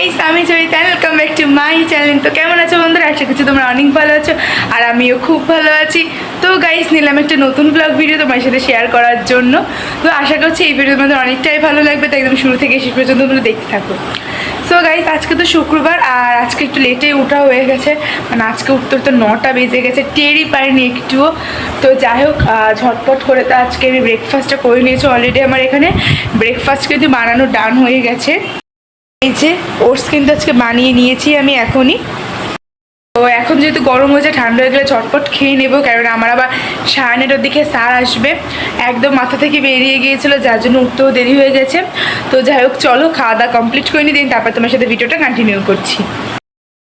Guys, আমি Joyita, welcome back to my channel. তো কেমন আছো বন্ধুরা? আশা করছি তোমরা অনেক ভালো আছো আর আমিও খুব ভালো আছি। তো গাইস, নিলাম একটা নতুন ব্লগ ভিডিও তোমার সাথে শেয়ার করার জন্য। তো আশা করছি এই ভিডিও তোমাদের অনেকটাই ভালো লাগবে, তো একদম শুরু থেকে শেষ পর্যন্ত তোমরা দেখতে থাকো। সো গাইস, আজকে তো শুক্রবার আর আজকে একটু লেটে ওঠা হয়ে গেছে, মানে আজকে উঠতে উঠতে 9টা বেজে গেছে, টেরই পারিনি একটুও। তো যাই হোক, ঝটপট করে তো আজকে আমি ব্রেকফাস্টটা করে নিয়েছি। অলরেডি আমার এখানে ব্রেকফাস্ট কিন্তু বানানো ডান হয়ে গেছে। এই যে ওটস কিন্তু আজকে বানিয়ে নিয়েছি আমি এখনই। তো এখন যেহেতু গরম হয়েছে, ঠান্ডা হয়ে গেলে ঝটপট খেয়ে নেবো, কারণ আমার আবার 9:30টার দিকে স্যার আসবে। একদম মাথা থেকে বেরিয়ে গিয়েছিলো, যার জন্য উঠতেও দেরি হয়ে গেছে। তো যাই হোক, চলো খাওয়া দাওয়া কমপ্লিট করে নিই, দিন তারপর তোমার সাথে ভিডিওটা কন্টিনিউ করছি।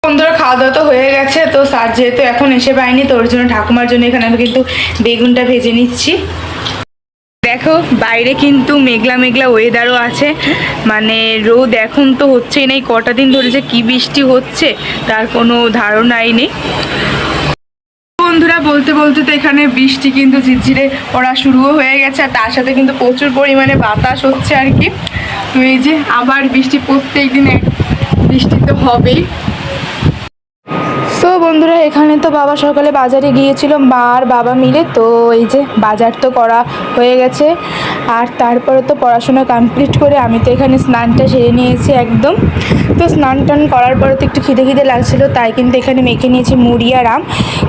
বন্ধুরা, খাওয়া দাওয়া তো হয়ে গেছে। তো স্যার যেহেতু এখন এসে পায়নি, তো ওর জন্য ঠাকুমার জন্য এখানে আমি কিন্তু বেগুনটা ভেজে নিচ্ছি। দেখো, বাইরে কিন্তু মেঘলা মেঘলা ওয়েদারও আছে, মানে রোদ এখন তো হচ্ছেই নেই। কটা দিন ধরে যে কি বৃষ্টি হচ্ছে তার কোনো ধারণাই নেই। বন্ধুরা, বলতে বলতে তো এখানে বৃষ্টি কিন্তু ঝিরঝিরে পড়া শুরুও হয়ে গেছে, আর তার সাথে কিন্তু প্রচুর পরিমাণে বাতাস হচ্ছে আর কি। তো এই যে আবার বৃষ্টি, প্রত্যেক দিনে বৃষ্টি তো হবেই। তো বন্ধুরা, এখানে তো বাবা সকালে বাজারে গিয়েছিল, মা আর বাবা মিলে। তো এই যে বাজার তো করা হয়ে গেছে, আর তারপরে তো পড়াশোনা কমপ্লিট করে আমি তো এখানে স্নানটা সেরে নিয়েছি একদম। তো স্নান টান করার পরে তো একটু খিদে খিদে লাগছিলো, তাই কিন্তু এখানে মেখে নিয়েছি মুড়ি আর আম।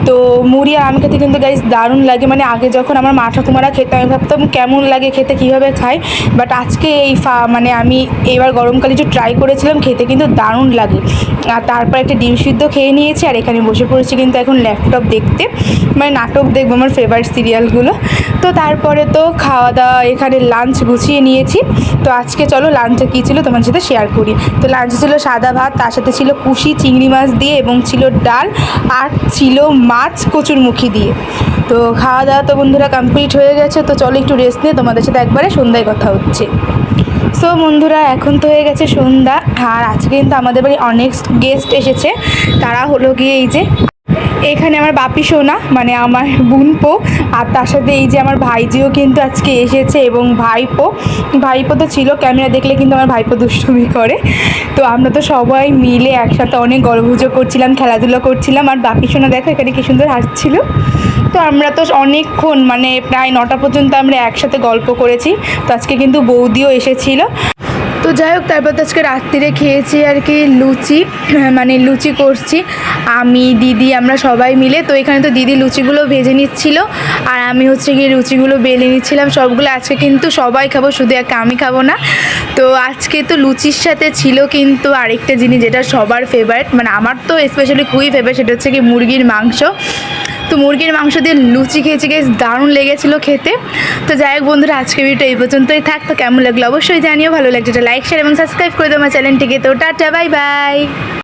তো মুড়ি আর আম খেতে কিন্তু গাইস দারুণ লাগে। মানে আগে যখন আমার মা ঠাকুমারা খেতে, আমি ভাবতাম কেমন লাগে খেতে, কীভাবে খায়। বাট আজকে এই মানে আমি এবার গরমকালে একটু ট্রাই করেছিলাম, খেতে কিন্তু দারুণ লাগে। আর তারপর একটা ডিম সিদ্ধ খেয়ে নিয়েছি, আর এখানে বসে পড়েছি কিন্তু এখন ল্যাপটপ দেখতে, মানে নাটক দেখবো, আমার ফেভারিট সিরিয়ালগুলো। তো তারপরে তো খাওয়া দাওয়া, এখানে লাঞ্চ গুছিয়ে নিয়েছি। তো আজকে চলো লাঞ্চে কী ছিল তোমার সাথে শেয়ার করি। তো লাঞ্চে ছিল সাদা ভাত, তার সাথে ছিল কুশি চিংড়ি মাছ দিয়ে, এবং ছিল ডাল, আর ছিল মাছ কচুরমুখী দিয়ে। তো খাওয়া দাওয়া তো বন্ধুরা কমপ্লিট হয়ে গেছে। তো চলো একটু রেস্ট নিয়ে তোমাদের সাথে একবারে সন্ধ্যায় কথা হচ্ছে। সো বন্ধুরা, এখন তো হয়ে গেছে সন্ধ্যা, আর আজকে কিন্তু আমাদের বাড়ি অনেক গেস্ট এসেছে। তারা হলো গিয়ে এই যে এখানে আমার বাপি সোনা, মানে আমার বোনপো, আর তার সাথে এই যে আমার ভাইজিও কিন্তু আজকে এসেছে, এবং ভাইপো তো ছিল, ক্যামেরা দেখলে কিন্তু আমার ভাইপো দুষ্টুমি করে। তো আমরা তো সবাই মিলে একসাথে অনেক গল্পগুজব করছিলাম, খেলাধুলো করছিলাম, আর বাপি সোনা দেখো এখানে কি সুন্দর হাসছিল। তো আমরা তো অনেকক্ষণ, মানে প্রায় 9টা পর্যন্ত আমরা একসাথে গল্প করেছি। তো আজকে কিন্তু বৌদিও এসেছিলো। তো যাই হোক, তারপর তো আজকে রাত্রিরে খেয়েছি আর কি লুচি, মানে লুচি করছি আমি, দিদি, আমরা সবাই মিলে। তো এখানে তো দিদি লুচিগুলো ভেজে নিচ্ছিল, আর আমি হচ্ছে গিয়ে লুচিগুলো বেলে নিচ্ছিলাম সবগুলো। আজকে কিন্তু সবাই খাবো, শুধু একটা আমি খাবো না। তো আজকে তো লুচির সাথে ছিল কিন্তু আরেকটা জিনিস, যেটা সবার ফেভারিট, মানে আমার তো স্পেশালি খুবই ফেভারিট, সেটা হচ্ছে কি মুরগির মাংস। তো মুরগির মাংস দিয়ে লুচি খেয়েছি, গেছে দারুণ লেগেছিলো খেতে। তো যাই হোক বন্ধুরা, আজকে ভিডিওটা এই পর্যন্তই থাক। তো কেমন লাগলো অবশ্যই জানিও, ভালো লাগছে লাইক শেয়ার এবং সাবস্ক্রাইব করে দেবো আমার চ্যানেলটিকে। তো টাটা, বাই বাই।